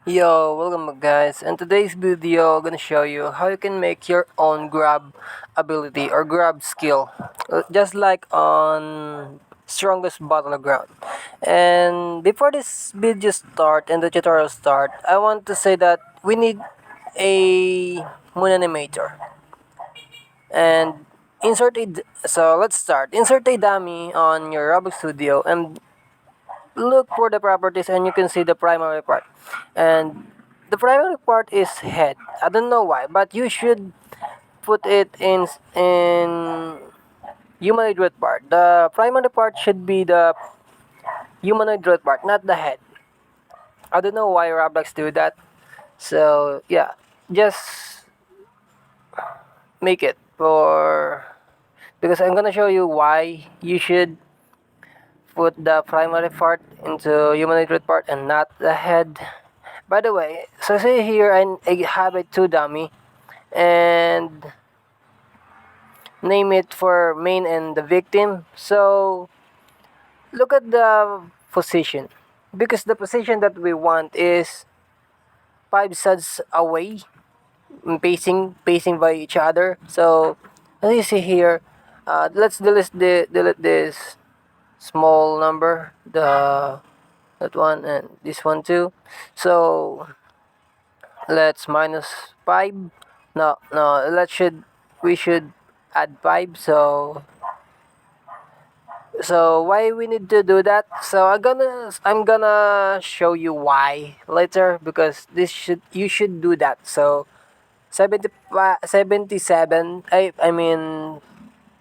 Yo, welcome back guys. In today's video, I'm gonna show you how you can make your own grab ability or grab skill, just like on strongest battleground. And before this video start and the tutorial start, I want to say that we need a moon animator and so let's start. Insert a dummy on your Roblox Studio and look for the properties and you can see the primary part, and the primary part is head. I don't know why, but you should put it in humanoid root part. The primary part should be the humanoid root part, not the head. I don't know why Roblox do that. So yeah, just make it for, because I'm gonna show you why you should put the primary part into humanoid root part and not the head. By the way, so say here I have a two dummy and name it for main and the victim. So look at the position, because the position that we want is five sides away, pacing by each other. So as you see here, let's delete this small number, the that one and this one too. So let's minus 5. No, we should add 5. So why we need to do that? So I'm gonna show you why later, because this should you should do that. So 77, I mean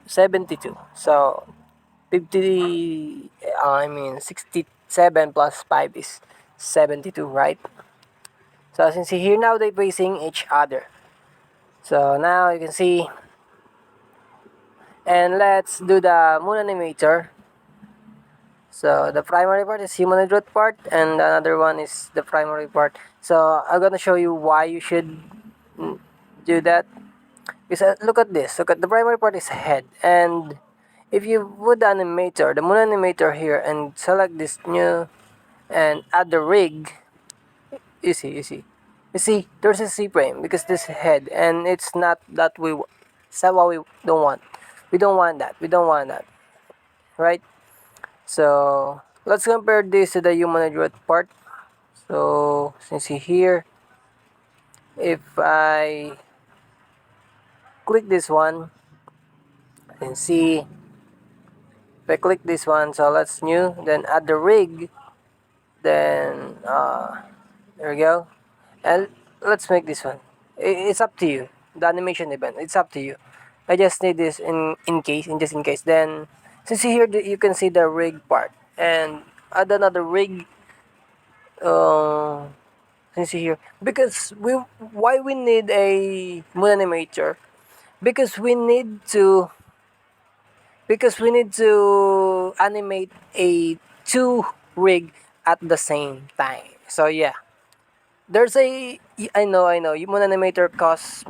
72. So 50, I mean 67 plus 5 is 72, right? So as you can see here, now they're facing each other. So now you can see, and let's do the moon animator. So the primary part is humanoid root part, and another one is the primary part. So I'm gonna show you why you should do that. Because look at this. Look at the primary part is head, and if you put the animator, the moon animator here, and select this new and add the rig, you see, there's a C frame because this head, and it's not that it's not what we don't want. We don't want that. We don't want that, right? So let's compare this to the humanoid root part. So since you see here, if I click this one and see, if I click this one, so let's new, then add the rig, then there we go, and let's make this one. It's up to you. The animation event, it's up to you. I just need this in just in case. Then since here you can see the rig part, and add another rig. Uh, since here, because why we need a moon animator, because we need to animate a two rig at the same time. So yeah, there's a, I know moon animator costs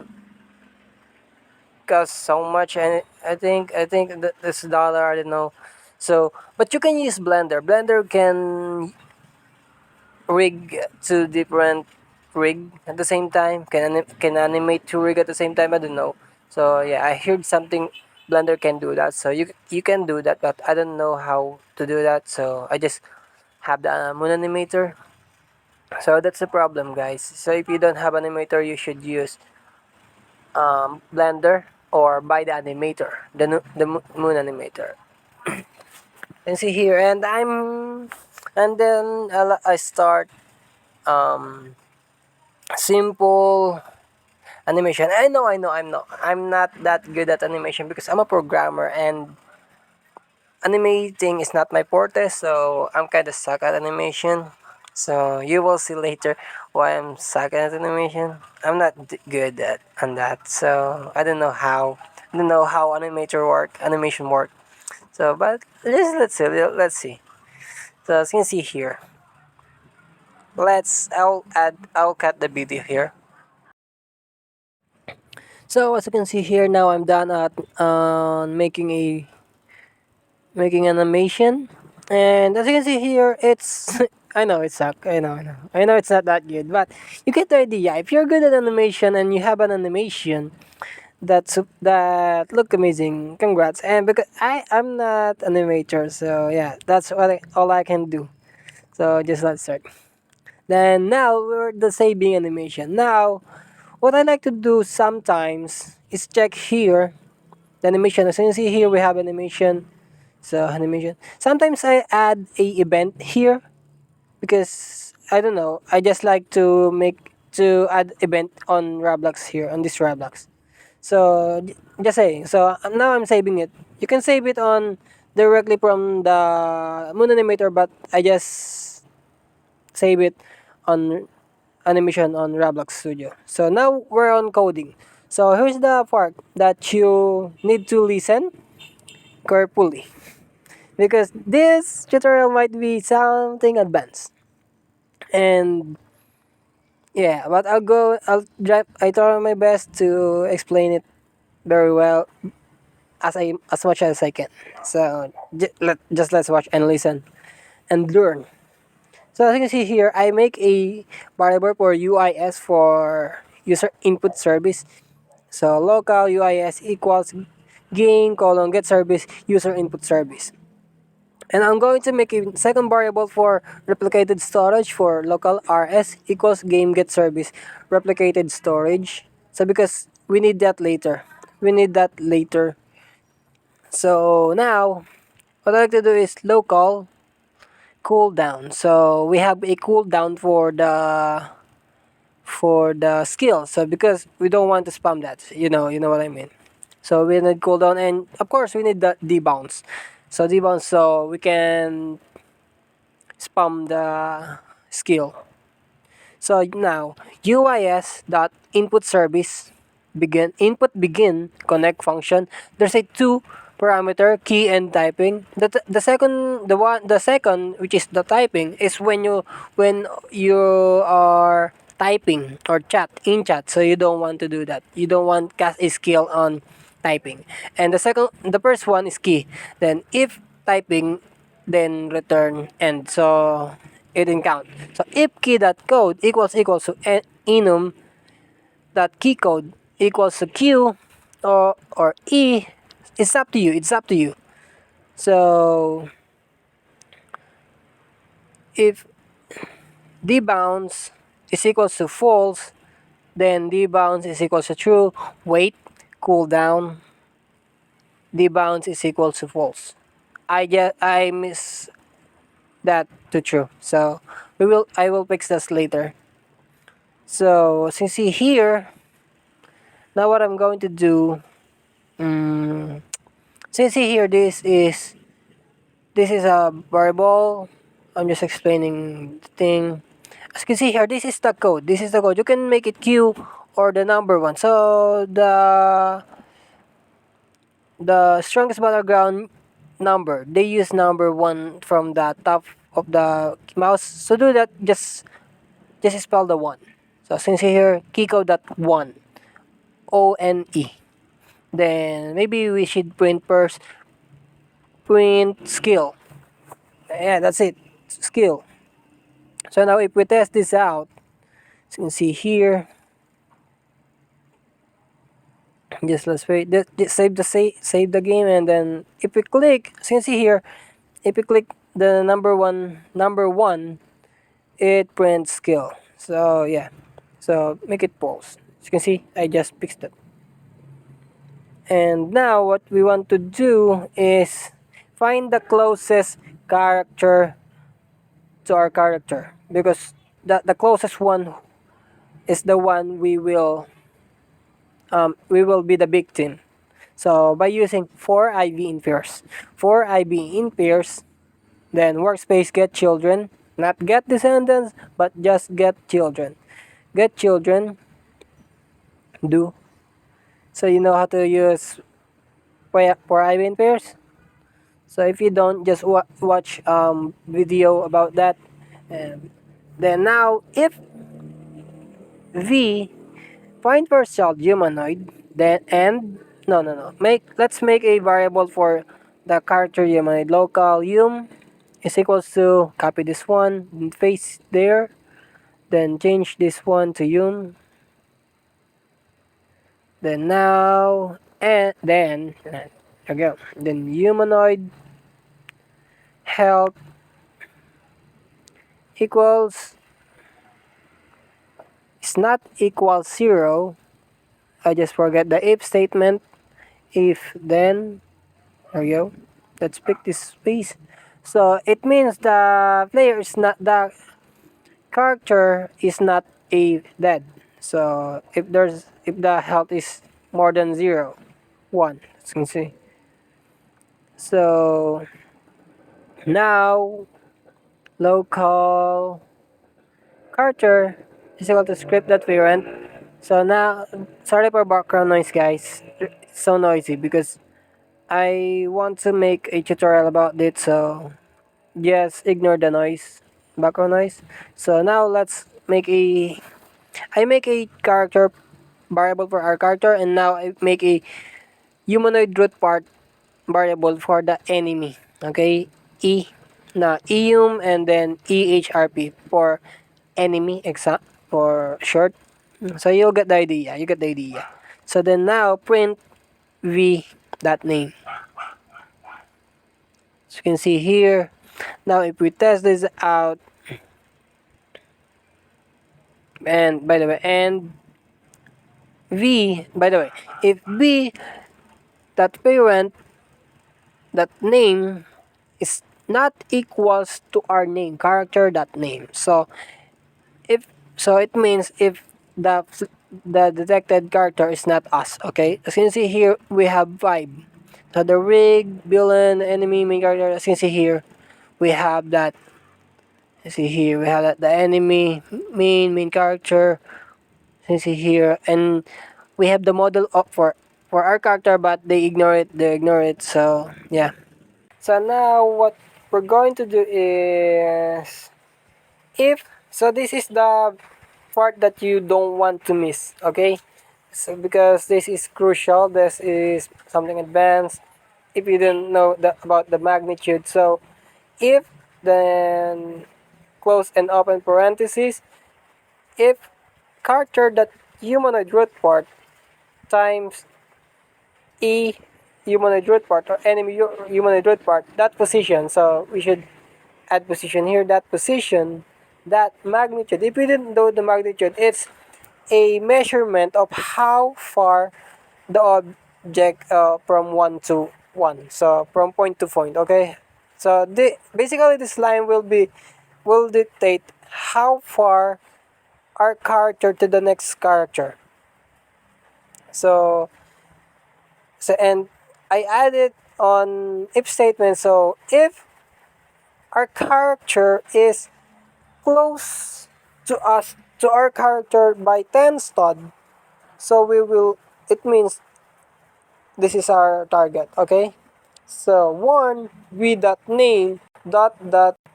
so much, and I think that this dollar, I don't know. So but you can use blender can rig two different rig at the same time, can animate two rig at the same time, I don't know. So yeah, I heard something blender can do that, so you can do that, but I don't know how to do that, so I just have the moon animator. So that's the problem, guys. So if you don't have animator, you should use blender or buy the animator, the moon animator. And see here, and then I start um simple animation. I'm not that good at animation because I'm a programmer, and animating is not my forte, so I'm kind of suck at animation. So you will see later why I'm suck at animation. I'm not good at on that, so I don't know how animation work. So but let's see. So as you can see here, I'll cut the video here. So as you can see here, now I'm done at making animation, and as you can see here, it's I know it suck. I know it's not that good, but you get the idea. If you're good at animation and you have an animation that look amazing, congrats. And because I'm not animator, so yeah, that's all I can do. So just let's start. Then now we're the saving animation. Now, what I like to do sometimes is check here the animation. As you can see here, we have animation. So animation. Sometimes I add a event here because I don't know. I just like to add event on Roblox here on this Roblox. So just saying. So now I'm saving it. You can save it on directly from the Moon Animator, but I just save it on animation on Roblox Studio. So now we're on coding. So here's the part that you need to listen carefully because this tutorial might be something advanced. And yeah, but I try my best to explain it very well as much as I can. So just let's watch and listen and learn. So as you can see here, I make a variable for UIS for user input service. So local UIS equals gain colon get service user input service. And I'm going to make a second variable for replicated storage for local RS equals game get service replicated storage. So because we need that later. We need that later. So now what I like to do is local cooldown. So we have a cooldown for the skill. So because we don't want to spam that, you know what I mean. So we need cooldown and of course we need the debounce. So debounce so we can spam the skill. So now UIS dot input service begin connect function. There's a two parameter key and typing. The second which is the typing is when you are typing or chat in chat. So you don't want to do that. You don't want cast a skill on typing. And the first one is key. Then if typing then return and so it didn't count. So if key.code equals to enum dot key code equals to q or e, it's up to you. It's up to you. So if dbounce is equals to false, then dbounce is equals to true. Wait, cooldown. Dbounce is equals to false. I miss that to true. So I will fix this later. So since see here, now what I'm going to do, since see here this is a variable. I'm just explaining the thing. As you can see here, this is the code. This is the code. You can make it Q or the number one. So the strongest battleground number, they use number one from the top of the mouse. So do that. Just spell the one. So since here, keycode that one, ONE. Then maybe we should print skill. Yeah, that's it. Skill. So now if we test this out, as you can see here, just let's wait. Just save the game, and then if we click, as you can see here, if we click the number one, it prints skill. So yeah, so make it false. As you can see, I just fixed it. And now what we want to do is find the closest character to our character because the closest one is the one we will be the victim. So by using for IV in pairs, then workspace get children, not get descendants, but just get children. Get children do. So you know how to use for IV in pairs. So if you don't, just watch video about that. And then now if V find first child humanoid, then and no. Let's make a variable for the character humanoid local is equals to copy this one and paste there, then change this one to yum, then now and then there we go, then humanoid health equals, it's not equal 0. I just forget the if statement. If then there we go, let's pick this space. So it means the player is not, the character is not a dead. So if the health is more than 0, 1, as you can see. So now local character is equal to script.parent. So now, sorry for background noise, guys. It's so noisy because I want to make a tutorial about it. So just ignore the noise, background noise. So now let's make a, I make a character variable for our character, and now I make a humanoid root part variable for the enemy. Okay, e, na eum, and then ehrp for enemy, exa for short. So you'll get the idea. You get the idea. So then now print v that name. As you can see here. Now if we test this out, and by the way, and v, by the way, if b that parent, that name is not equals to our name character, that name. So if, so it means if the detected character is not us. Okay, as you can see here, we have 5. So the rig, villain, enemy, main character. As you can see here, we have that. You see here, we have that, the enemy, main character. As you see here, and we have the model up for our character, but they ignore it. They ignore it. So yeah. So now what we're going to do is, if, so this is the part that you don't want to miss, okay? So because this is crucial, this is something advanced if you didn't know about the magnitude. So if, then close and open parentheses, if character that humanoid root part times e humanoid root part or enemy humanoid root part, that position, so we should add position here, that position, that magnitude. If we didn't know the magnitude, it's a measurement of how far the object from 1 to 1, so from point to point. Okay, so basically this line will dictate how far our character to the next character. So and I added on if statement. So if our character is close to us, to our character by 10 stud, so we will, it means this is our target. Okay, so 1 with that name dot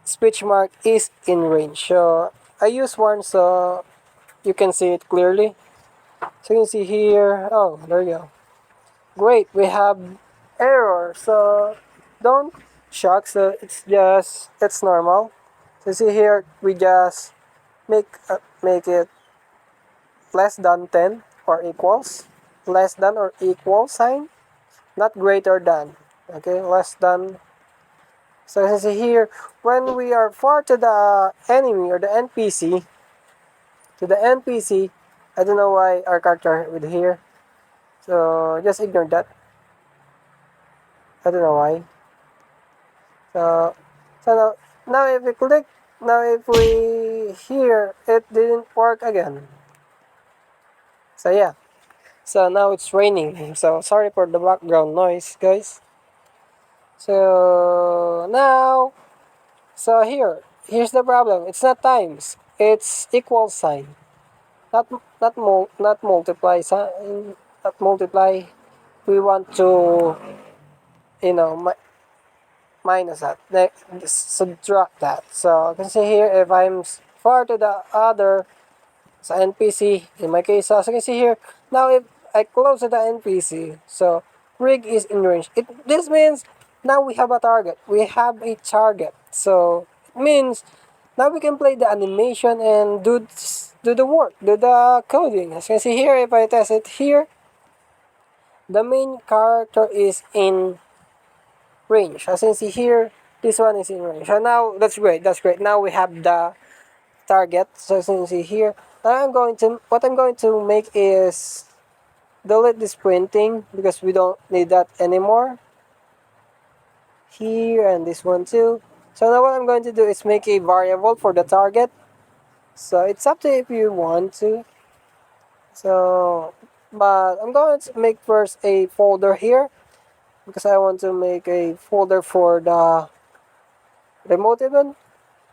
speech mark is in range. So I use 1 so you can see it clearly. So you can see here, oh, there you go. Great, we have error. So don't shock. So it's normal. So see here, we just make it less than 10 or equals, less than or equal sign, not greater than. Okay, less than. So you see here, when we are far to the enemy or the NPC, to the NPC, I don't know why our character with here. So just ignore that. I don't know why. So now if we click, now if we here, it didn't work again. So yeah. So now it's raining. So sorry for the background noise, guys. So now, so here's the problem. It's not times. It's equal sign. Not multiply sign. Not multiply. We want to, you know, minus that. Subtract that. So you can see here, if I'm far to the other, sa NPC, in my case, so as you can see here, now if I close to the NPC, so rig is in range. This means Now we have a target. We have a target. So it means now we can play the animation and do the work, do the coding. As you can see here, if I test it here, the main character is in range. As you can see here, this one is in range. So now that's great. That's great. Now we have the target. So as you can see here, now what I'm going to make is delete this printing because we don't need that anymore. Here and this one too. So now what I'm going to do is make a variable for the target. So it's up to you if you want to. So, but I'm going to make first a folder here because I want to make a folder for the remote event.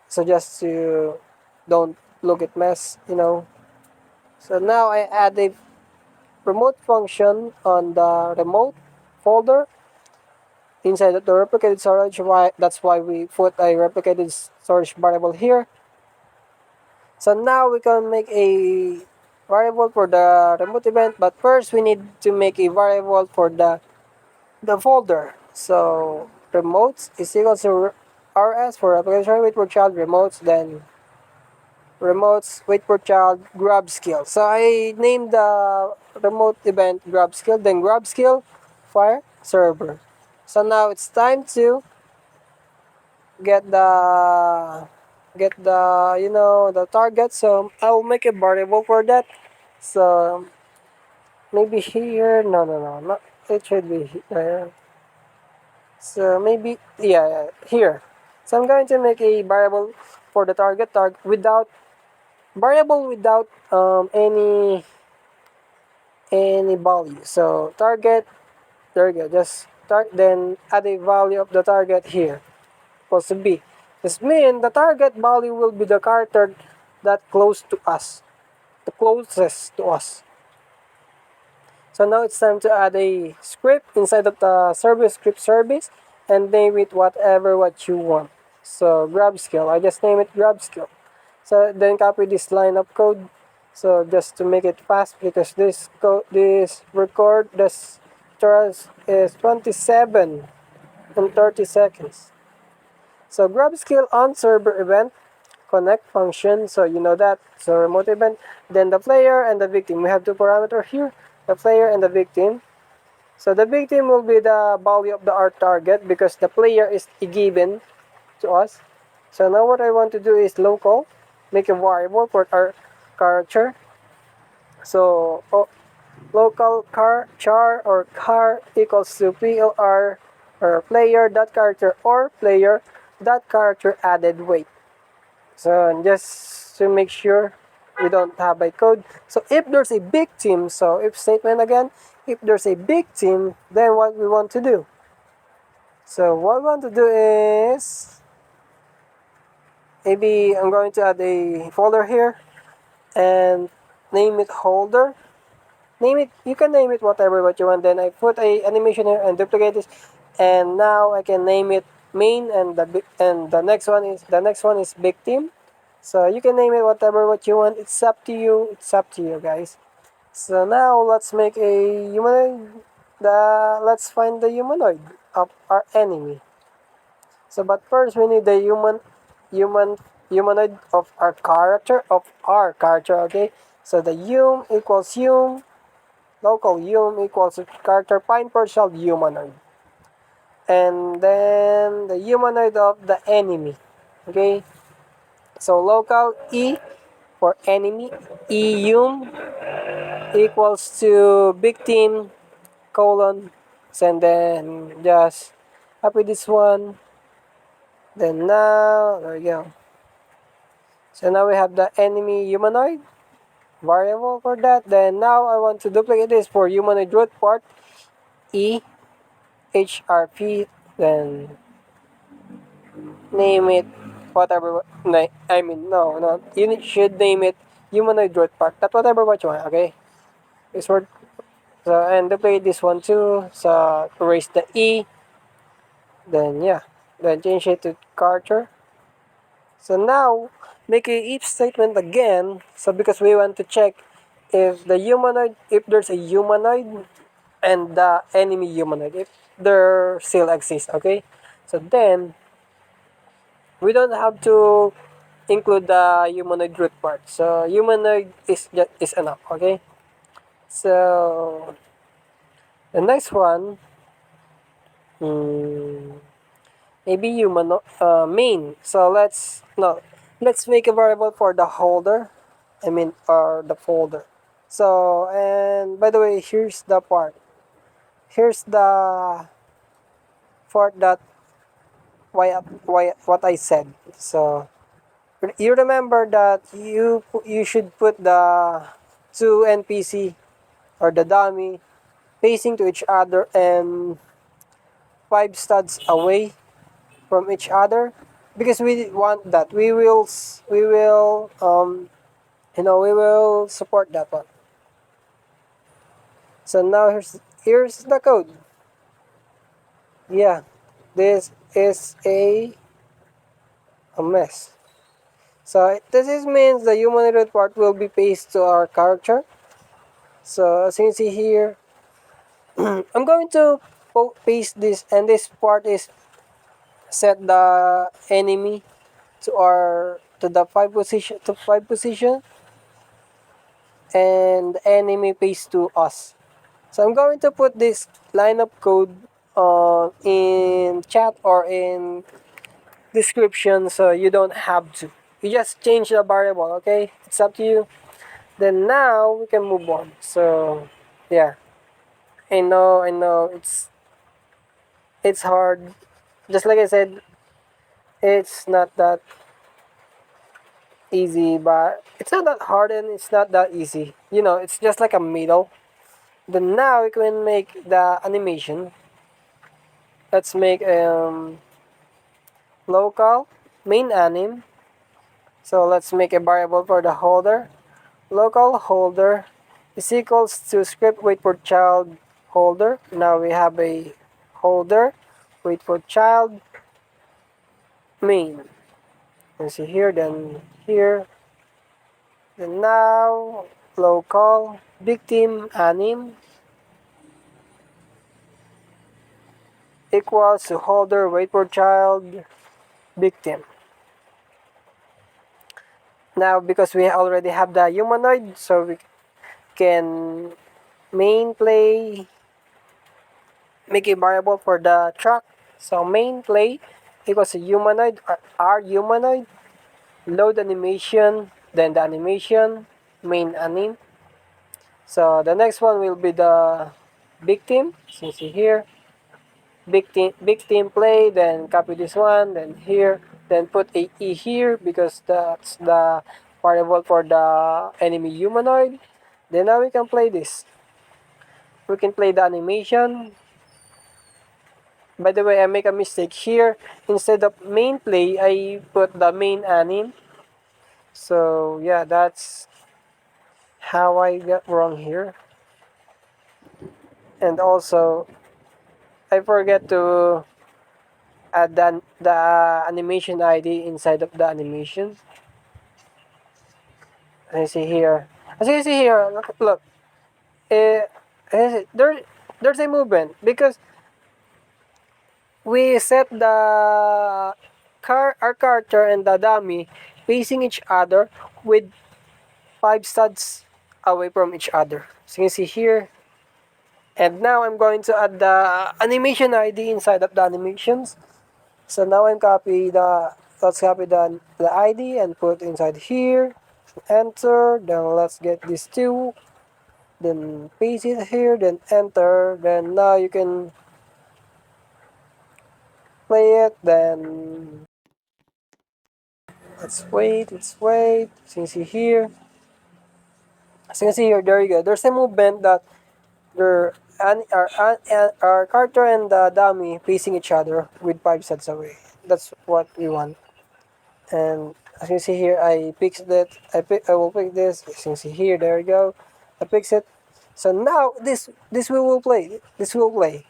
So just to don't look at mess. So now I add a remote function on the remote folder inside the replicated storage. That's why we put a replicated storage variable here. So now we can make a variable for the remote event, but first we need to make a variable for the folder. So remotes is equal to rs for application wait for child remotes, then remotes wait for child grab skill. So I named the remote event grab skill, then grab skill fire server. So now it's time to get the target. So I'll make a variable for that. So maybe here, no, not it should be here. So maybe yeah, here. So I'm going to make a variable for the target without variable without any value. So target, there you go. Just then add a value of the target here equals to b. This means the target value will be the character that close to us, the closest to us. So now it's time to add a script inside of the service script service and name it what you want. So grab skill, I just name it grab skill. So then copy this line of code. So just to make it fast because this record this is 27 and 30 seconds. So grab skill on server event connect function, so you know that. So remote event, then the player and the victim. We have two parameters here, the player and the victim. So the victim will be the value of the art target because the player is given to us. So now what I want to do is local, make a variable for our character. So local char or car equals to plr or player dot character or player dot character added weight. So just to make sure we don't have a code. So if there's a big team, so if statement again, if there's a big team, then what we want to do? So what we want to do is maybe I'm going to add a folder here and name it holder. Name it, you can name it whatever what you want. Then I put a animation here and duplicate this, and now I can name it main and the next one is big team. So you can name it whatever what you want. It's up to you. It's up to you guys. So now let's make a humanoid. Let's find the humanoid of our enemy. So but first we need the humanoid of our character. Okay. So the equals local equals character pine partial humanoid. And then the humanoid of the enemy. Okay. So local e for enemy, hum equals to big team colon, and then just copy this one. Then now there you go. So now we have the enemy humanoid variable for that. Then now I want to duplicate this for humanoid root part e hrp. Then name it whatever. I mean no. You should name it humanoid root part. That's whatever what you want. Okay. This word. So and duplicate this one too. So erase the e. Then yeah. Then change it to character. So now make a if statement again. So because we want to check if there's a humanoid and the enemy humanoid if there still exists. Okay, so then we don't have to include the humanoid root part. So humanoid is enough. Okay, so the next one, hmm, maybe human main. So let's no, let's make a variable for the holder. I mean, or the folder. So and by the way, here's the part. Here's the part that why what I said. So you remember that you should put the two NPC or the dummy facing to each other and 5 studs away from each other because we want that we will support that one. So now here's the code. Yeah, this is a mess. So this is means the humanoid part will be pasted to our character. So as you can see here, I'm going to paste this, and this part is set the enemy to the five position, and the enemy paste to us. So I'm going to put this line of code in chat or in description, so you don't have to. You just change the variable, okay? It's up to you. Then now we can move on. So yeah, I know it's hard. Just like I said, it's not that easy, but it's not that hard and it's not that easy. It's just like a middle. Then now we can make the animation. Let's make local main anim. So let's make a variable for the holder. Local holder is equals to script wait for child holder. Now we have a holder wait for child main. You see here, then here, then now local victim anim equals to holder wait for child victim. Now because we already have the humanoid, so we can main play make a variable for the truck. So main play equals to humanoid or our humanoid load animation, then the animation main anim. So the next one will be the victim. So see here, victim play. Then copy this one. Then here. Then put a e here because that's the variable for the enemy humanoid. Then now we can play this. We can play the animation. By the way, I make a mistake here. Instead of main play, I put the main anim. So yeah, that's how I got wrong here. And also, I forget to add the animation ID inside of the animation. As you see here. As you see here, look. Uh, there's a movement because we set our character and the dummy facing each other with 5 studs away from each other. So you can see here. And now I'm going to add the animation ID inside of the animations. So now let's copy the ID and put inside here. Enter. Then let's get these two. Then paste it here. Then enter. Then now you can play it. Then let's wait. Let's wait. So you can see here. So you can see here. There you go. There's a movement that our character and the dummy facing each other with 5 sets away. That's what we want. And as you see here, I fixed it. I will pick this. As you can see here, there you go. I fix it. So now this we will play. This will play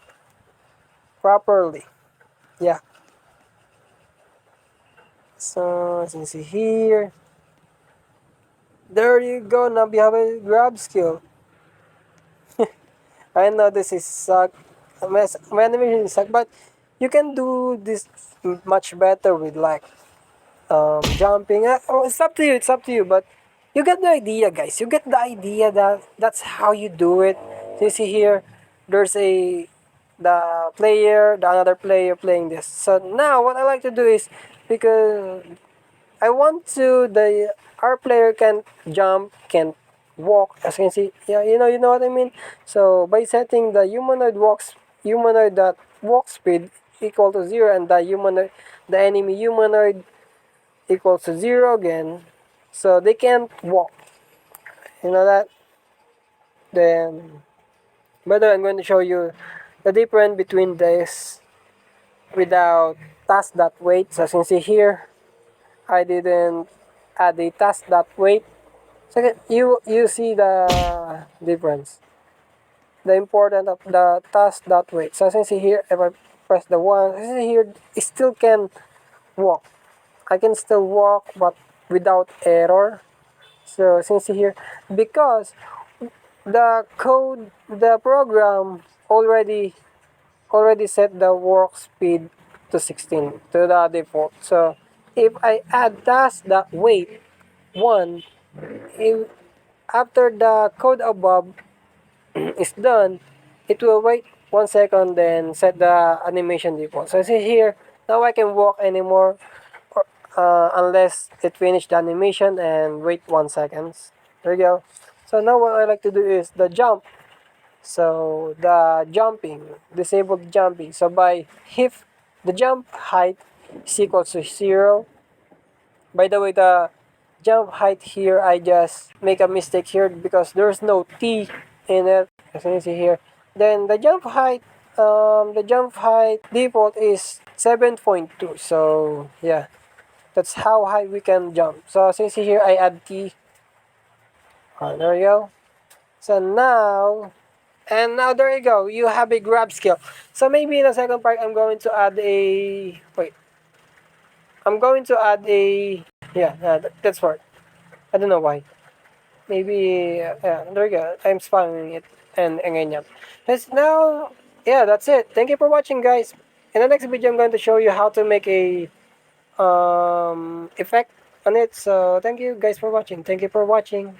properly. Yeah. So as you can see here, there you go. Now we have a grab skill. I know this is suck. My animation is suck, but you can do this much better with like jumping. Oh, it's up to you. It's up to you. But you get the idea, guys. You get the idea that that's how you do it. So you see here, there's the another player playing this. So now what I like to do is because I want to the our player can jump, can walk. As you can see, yeah, you know what I mean. So by setting the humanoid that walk speed equal to zero, and the enemy humanoid equals to zero again, so they can't walk. You know that. Then, by the way, I'm going to show you the difference between this without task dot weight. So as you can see here, I didn't add a task dot weight. So you see the difference, the importance of the task dot weight. So as you can see here, if I press the one, as you see here, it still can walk. I can still walk, but without error. So as you can see here, because the program already set the work speed to 16 to the default. So if I add task that weight 1, if after the code above is done, it will wait 1 second, then set the animation default. So see here, now I can walk anymore unless it finish the animation and wait 1 second. There you go. So now what I like to do is the jump. So the jumping, disable the jumping. So by if the jump height is equal to 0. By the way, the jump height here, I just make a mistake here because there's no T in it, as you can see here. Then the jump height default is 7.2. So yeah, that's how high we can jump. So as you can see here, I add T. There you go. So now, and now there you go. You have a grab skill. So maybe in the second part, I'm going to add a wait. I'm going to add a that's for it. I don't know why. Maybe there you go. I'm spamming it and ganyan. Yes, now that's it. Thank you for watching, guys. In the next video, I'm going to show you how to make a effect on it. So thank you guys for watching. Thank you for watching.